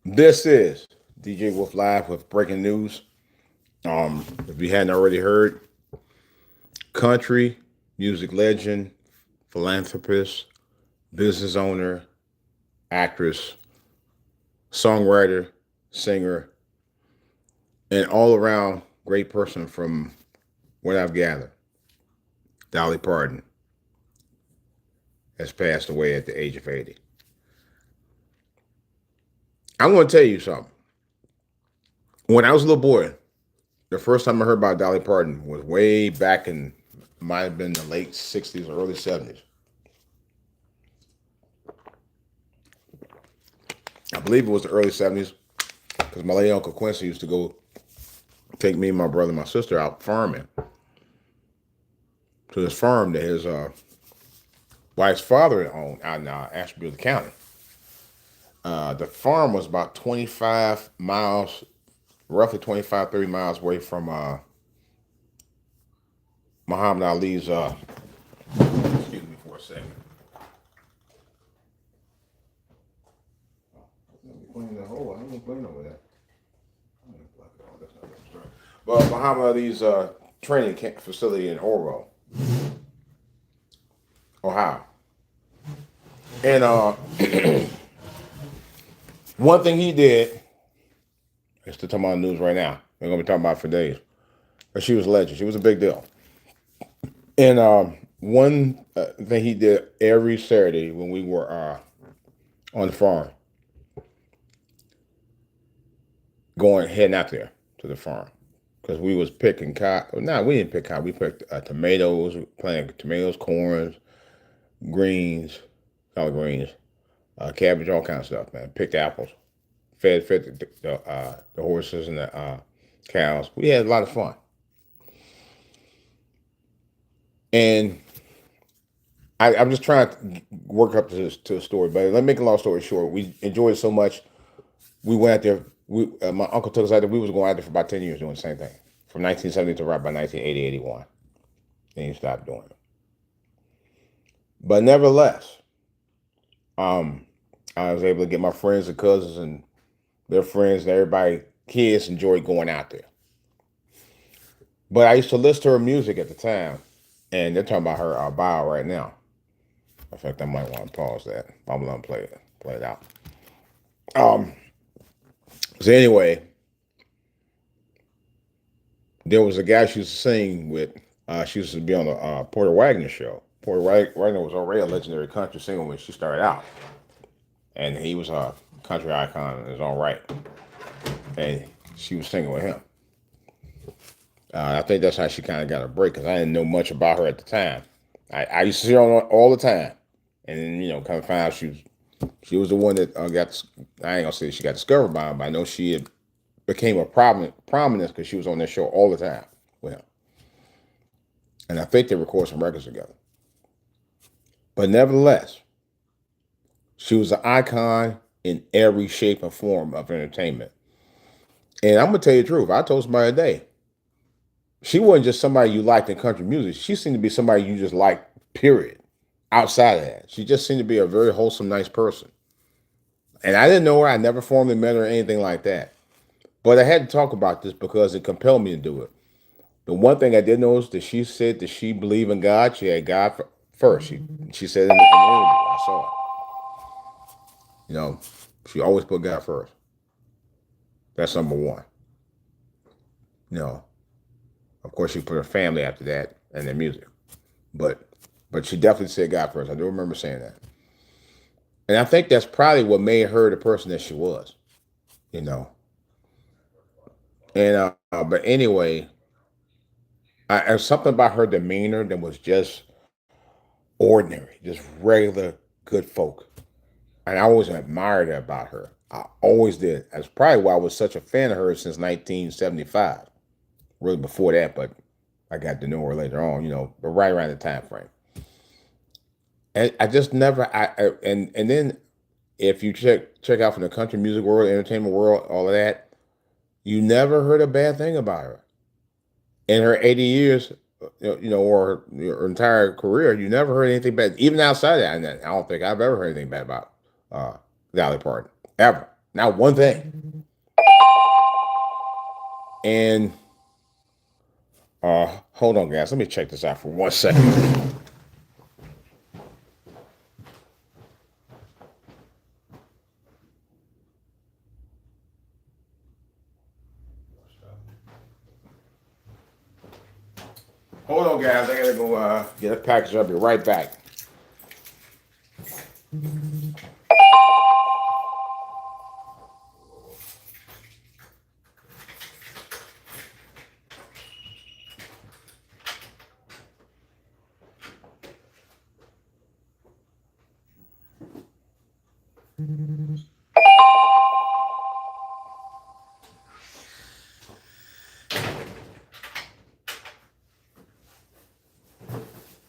This is DJ Wolf Live with breaking news. If you hadn't already heard, country music legend, philanthropist, business owner, actress, songwriter, singer, and all around great person from what I've gathered, Dolly Parton has passed away at the age of 80. I'm going to tell you something. When I was a little boy, the first time I heard about Dolly Parton was way back in, might have been the late 60s or early 70s. I believe it was the early 70s because my late Uncle Quincy used to go take me, my brother, and my sister out farming to this farm that his wife's father owned out in Ashtabula County. The farm was about 25 miles, roughly 25, 30 miles away from Muhammad Ali's, excuse me for a second. Let me clean the hole. I don't clean over there. But Muhammad Ali's training facility in Oro, Ohio. And one thing he did is to talk about the news right now. We're going to be talking about it for days. But she was a legend. She was a big deal. And one thing he did every Saturday when we were on the farm, heading out there to the farm, because we was picking cotton. No, we didn't pick cotton. We picked tomatoes, planted tomatoes, corns, greens, collard greens, cabbage, all kinds of stuff, man. Picked apples, fed the horses and the cows. We had a lot of fun. And I'm just trying to work up to a story, but let me make a long story short. We enjoyed it so much. We went out there. My uncle took us out there. We was going out there for about 10 years doing the same thing, from 1970 to right by 1980, 81. Then he stopped doing it. But nevertheless, I was able to get my friends and cousins and their friends and everybody, kids, enjoyed going out there. But I used to listen to her music at the time, and they're talking about her bio right now. In fact, I might want to pause that. I'm gonna play it out. Um, so anyway, there was a guy she used to sing with. She used to be on the Porter Wagner show. Porter Wagner was already a legendary country singer when she started out, and he was a country icon in his own right. And she was singing with him. I think that's how she kind of got a break because I didn't know much about her at the time. I used to see her on all the time, and then kind of find out she was the one that got. I ain't gonna say she got discovered by him, but I know she had became a prominence because she was on that show all the time with him, and I think they recorded some records together. But nevertheless, she was an icon in every shape and form of entertainment. And I'm gonna tell you the truth. I told somebody today, she wasn't just somebody you liked in country music. She seemed to be somebody you just liked, period. Outside of that, she just seemed to be a very wholesome, nice person. And I didn't know her. I never formally met her or anything like that. But I had to talk about this because it compelled me to do it. The one thing I did know is that she said that she believed in God. She had God first. She said in the interview, I saw it. She always put God first. That's number one. You know, of course, she put her family after that and their music. But she definitely said God first. I do remember saying that. And I think that's probably what made her the person that she was, you know. And but anyway, something about her demeanor that was just ordinary, just regular good folk. And I always admired that about her. I always did. That's probably why I was such a fan of her since 1975. Really before that, but I got to know her later on, but right around the time frame. And I just never and then if you check out from the country music world, entertainment world, all of that, you never heard a bad thing about her. In her 80 years, or her entire career, you never heard anything bad. Even outside of that, and I don't think I've ever heard anything bad about uh, Dolly Parton ever. Not one thing. And hold on, guys. Let me check this out for 1 second. Hold on, guys. I gotta go get a package. I'll be right back.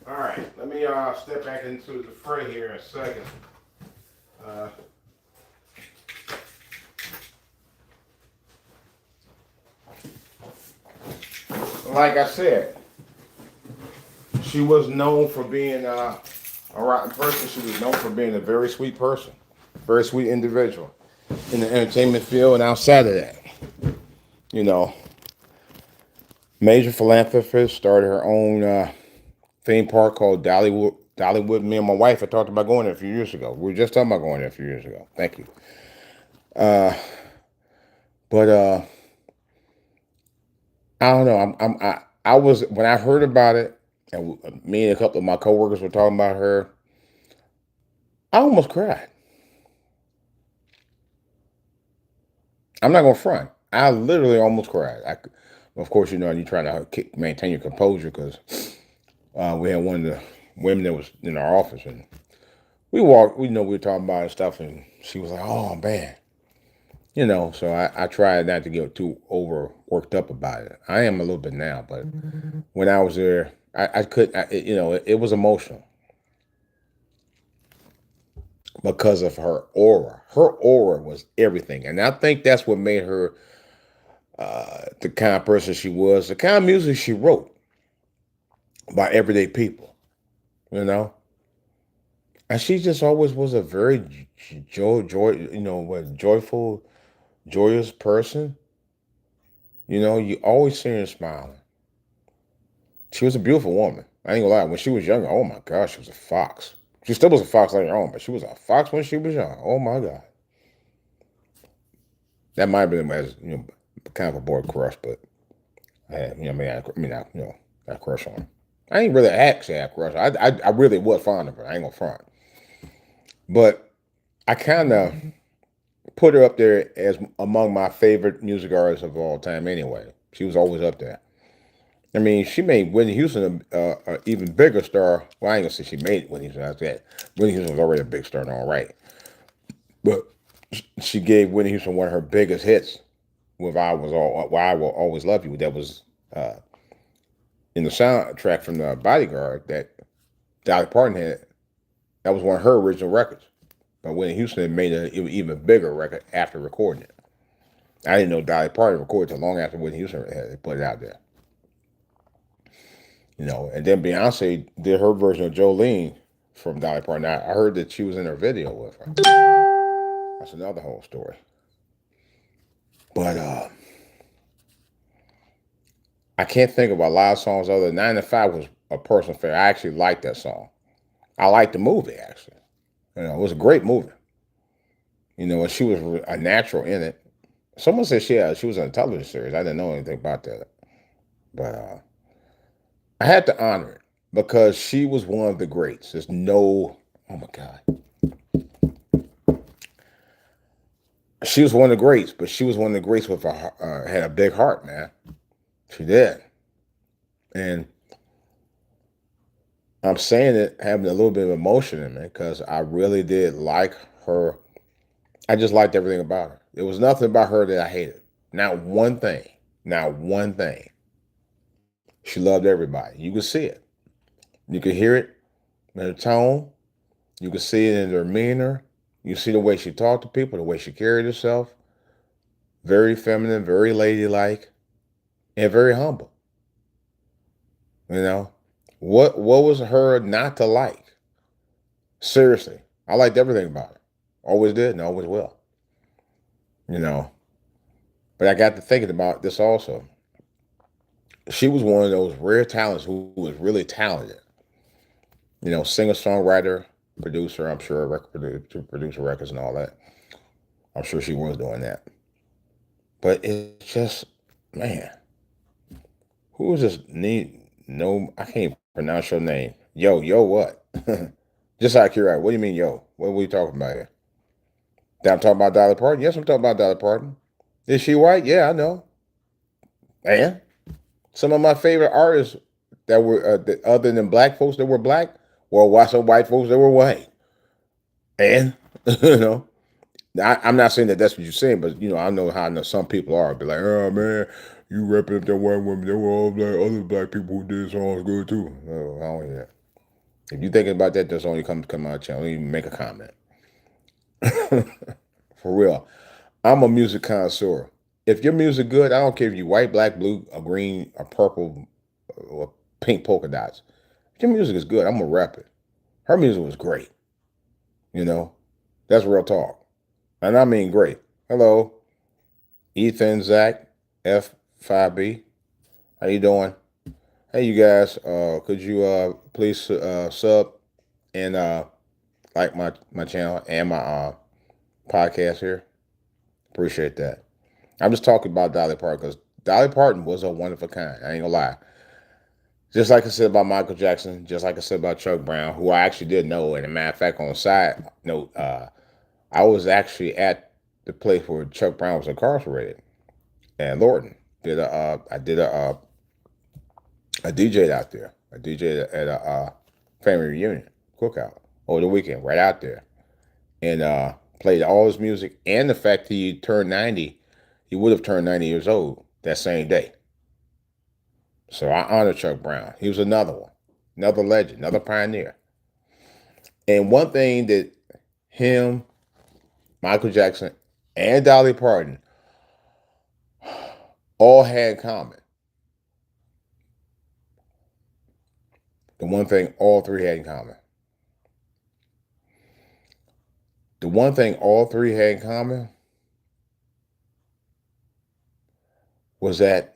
All right, let me step back into the fray here in a second. Uh, like I said, she was known for being a rotten person. She was known for being a very sweet person, very sweet individual in the entertainment field and outside of that. You know, major philanthropist, started her own theme park called Dollywood. Dollywood. Me and my wife had talked about going there a few years ago. We were just talking about going there a few years ago. Thank you. But I don't know. I was when I heard about it, and me and a couple of my coworkers were talking about her. I almost cried. I'm not gonna front. I literally almost cried. Of course, you're trying to maintain your composure because we had one of the women that was in our office, and we walked. We were talking about stuff, and she was like, "Oh man." So I tried not to get too over worked up about it. I am a little bit now, but when I was there, I could, it was emotional because of her aura. Her aura was everything, and I think that's what made her the kind of person she was, the kind of music she wrote by everyday people. You know, and she just always was a very joyful, joyous person. You always see her smiling. She was a beautiful woman. I ain't gonna lie. When she was younger, oh my gosh, she was a fox. She still was a fox later on, but she was a fox when she was young. Oh my god, that might have been as kind of a boy crush, but I had, I crush on her. I ain't really actually had a crush. I really was fond of her. I ain't gonna front, but I kind of put her up there as among my favorite music artists of all time. Anyway, she was always up there. I mean, she made Whitney Houston a even bigger star. Well, I ain't gonna say she made Whitney Houston. I said Whitney Houston was already a big star, all right. But she gave Whitney Houston one of her biggest hits with "Why I Will Always Love You." That was in the soundtrack from the Bodyguard that Dolly Parton had. That was one of her original records. But Whitney Houston had made an even bigger record after recording it. I didn't know Dolly Parton recorded it long after Whitney Houston had put it out there. And then Beyonce did her version of Jolene from Dolly Parton. I heard that she was in her video with her. That's another whole story. But I can't think of a lot of songs other than 9 to 5 was a personal favorite. I actually liked that song. I liked the movie, actually. It was a great movie. And she was a natural in it. Someone said she was in a television series. I didn't know anything about that. But I had to honor it because she was one of the greats. Oh my God. She was one of the greats, but she was one of the greats with had a big heart, man. She did. And I'm saying it having a little bit of emotion in me because I really did like her. I just liked everything about her. There was nothing about her that I hated. Not one thing. Not one thing. She loved everybody. You could see it. You could hear it in her tone. You could see it in her demeanor. You see the way she talked to people, the way she carried herself. Very feminine, very ladylike, and very humble. What was her not to like? Seriously, I liked everything about her. Always did and always will. you know. But I got to thinking about this also. She was one of those rare talents who was really talented. Singer, songwriter, producer. I'm sure producer records and all that. I'm sure she was doing that. But it's just, man, who is this? No, I can't pronounce your name. Yo, what? Just out of curiosity, what do you mean, yo? What are we talking about here? I'm talking about Dolly Parton. Yes, I'm talking about Dolly Parton. Is she white? Yeah, I know. And some of my favorite artists that were other than black folks that were black, were some white folks that were white. And you know, I'm not saying that that's what you're saying, but I know how some people are. Be like, oh man, you repping the white women. There were all black, other black people who did songs good too. No, I don't hear that. If you're thinking about that, that's only come out channel. Don't even make a comment. For real. I'm a music connoisseur. If your music good, I don't care if you white, black, blue, or green, or purple, or pink polka dots. If your music is good, I'm gonna rap it. Her music was great. You know, that's real talk, and I mean great. Hello, Ethan, Zach, F5B. How you doing? Hey, you guys. Could you please sub and like my channel and my podcast here? Appreciate that. I'm just talking about Dolly Parton because Dolly Parton was a one of a kind. I ain't gonna lie. Just like I said about Michael Jackson, just like I said about Chuck Brown, who I actually did know. And a matter of fact, on the side note, I was actually at the place where Chuck Brown was incarcerated, and Lorton I did a DJ out there. A DJ at a family reunion cookout over the weekend, right out there, and played all his music. And the fact he turned 90, he would have turned 90 years old that same day. So I honor Chuck Brown. He was another one, another legend, another pioneer. And one thing that him, Michael Jackson, and Dolly Parton all had in common. The one thing all three had in common. The one thing all three had in common was that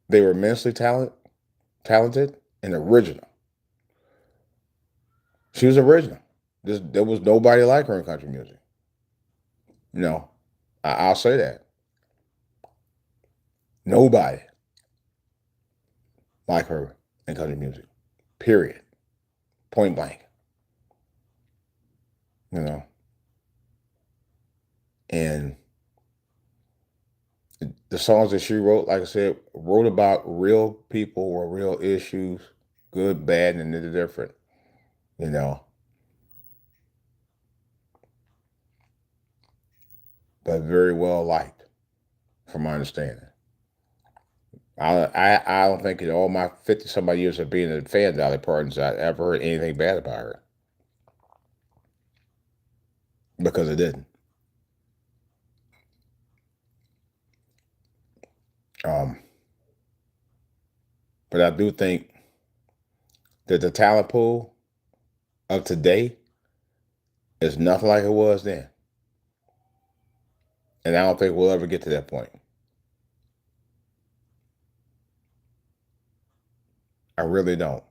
they were immensely talented and original. She was original. There was nobody like her in country music. I'll say that. Nobody like her in country music. Period. Point blank. And the songs that she wrote, like I said, wrote about real people or real issues, good, bad, and indifferent. But very well liked, from my understanding. I don't think in all my 50 some odd years of being a fan of Dolly Parton's I ever heard anything bad about her. Because it didn't. Um, but I do think that the talent pool of today is nothing like it was then. And I don't think we'll ever get to that point. I really don't.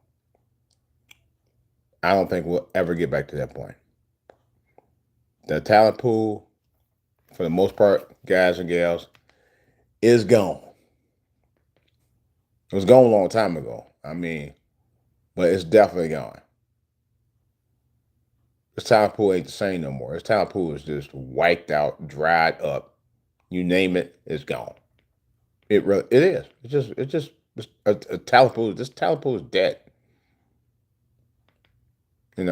I don't think we'll ever get back to that point. The talent pool, for the most part, guys and gals, is gone. It was gone a long time ago. I mean, but it's definitely gone. This talent pool ain't the same no more. This talent pool is just wiped out, dried up. You name it, it's gone. It is. It's a talent pool. This talent pool is dead. And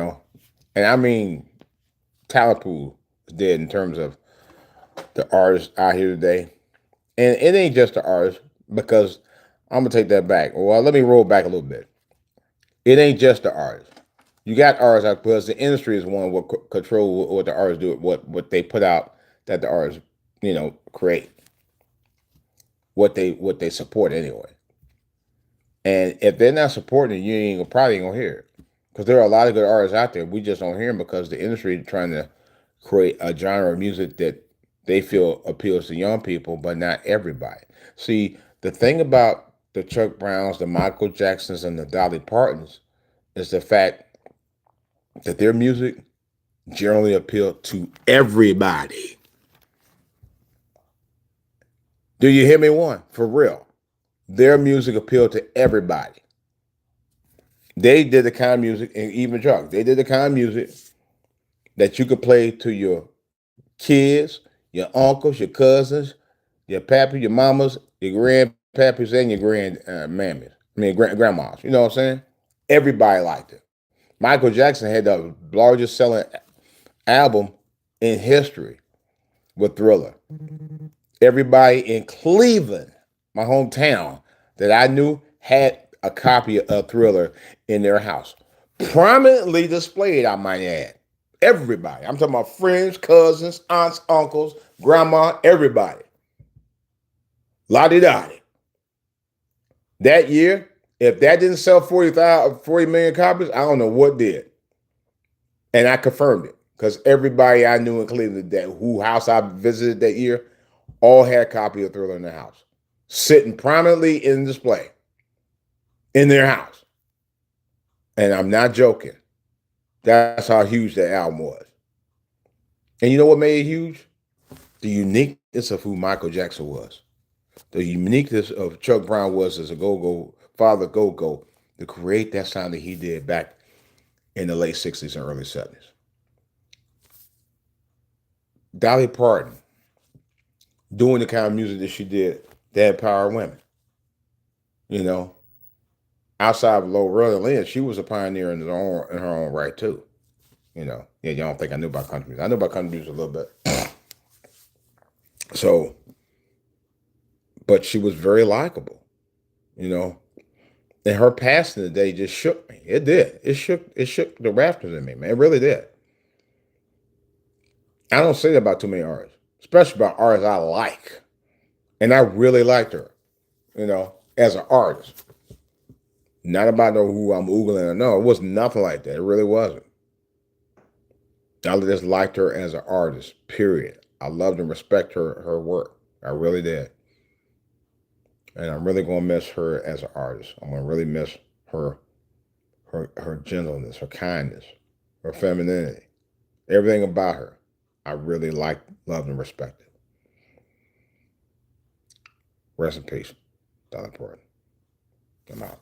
I mean talent pool is dead in terms of the artists out here today. And it ain't just the artists, because I'm gonna take that back. Well, let me roll back a little bit. It ain't just the artists. You got artists out because the industry is one what control what the artists do, what they put out, that the artists create, what they support anyway. And if they're not supporting it, probably ain't gonna hear it, because there are a lot of good artists out there. We just don't hear them because the industry is trying to create a genre of music that they feel appeals to young people, but not everybody. See, the thing about the Chuck Browns, the Michael Jacksons, and the Dolly Partons is the fact that their music generally appealed to everybody. Do you hear me? One for real. Their music appealed to everybody. They did the kind of music, and even Chuck, they did the kind of music that you could play to your kids, your uncles, your cousins, your pappy, your mamas, your grandpappies, and your grandmammies. Grandmas. You know what I'm saying? Everybody liked it. Michael Jackson had the largest selling album in history with Thriller. Everybody in Cleveland, my hometown, that I knew had a copy of Thriller in their house. Prominently displayed, I might add. Everybody. I'm talking about friends, cousins, aunts, uncles, grandma, everybody. La-di-da-di. That year, if that didn't sell 40 million copies, I don't know what did. And I confirmed it because everybody I knew in Cleveland, that who house I visited that year, all had a copy of Thriller in their house, sitting prominently in display in their house. And I'm not joking. That's how huge that album was. And you know what made it huge? The uniqueness of who Michael Jackson was. The uniqueness of Chuck Brown was as a go-go, father go-go, to create that sound that he did back in the late 60s and early 70s. Dolly Parton, doing the kind of music that she did, that empowered women. You know, outside of Loretta Lynn, she was a pioneer in her own right too. You know, yeah, y'all don't think I knew about country music. I knew about country music a little bit. So, but she was very likable, you know. And her passing today just shook me. It did. It shook the rafters in me, man. It really did. I don't say that about too many artists, especially about artists I like. And I really liked her, you know, as an artist. Not about who I'm oogling or no. It was nothing like that. It really wasn't. I just liked her as an artist, period. I loved and respect her work. I really did. And I'm really gonna miss her as an artist. I'm gonna really miss her her gentleness, her kindness, her femininity. Everything about her. I really liked, loved, and respected. Rest in peace, Dolly Parton. I'm out.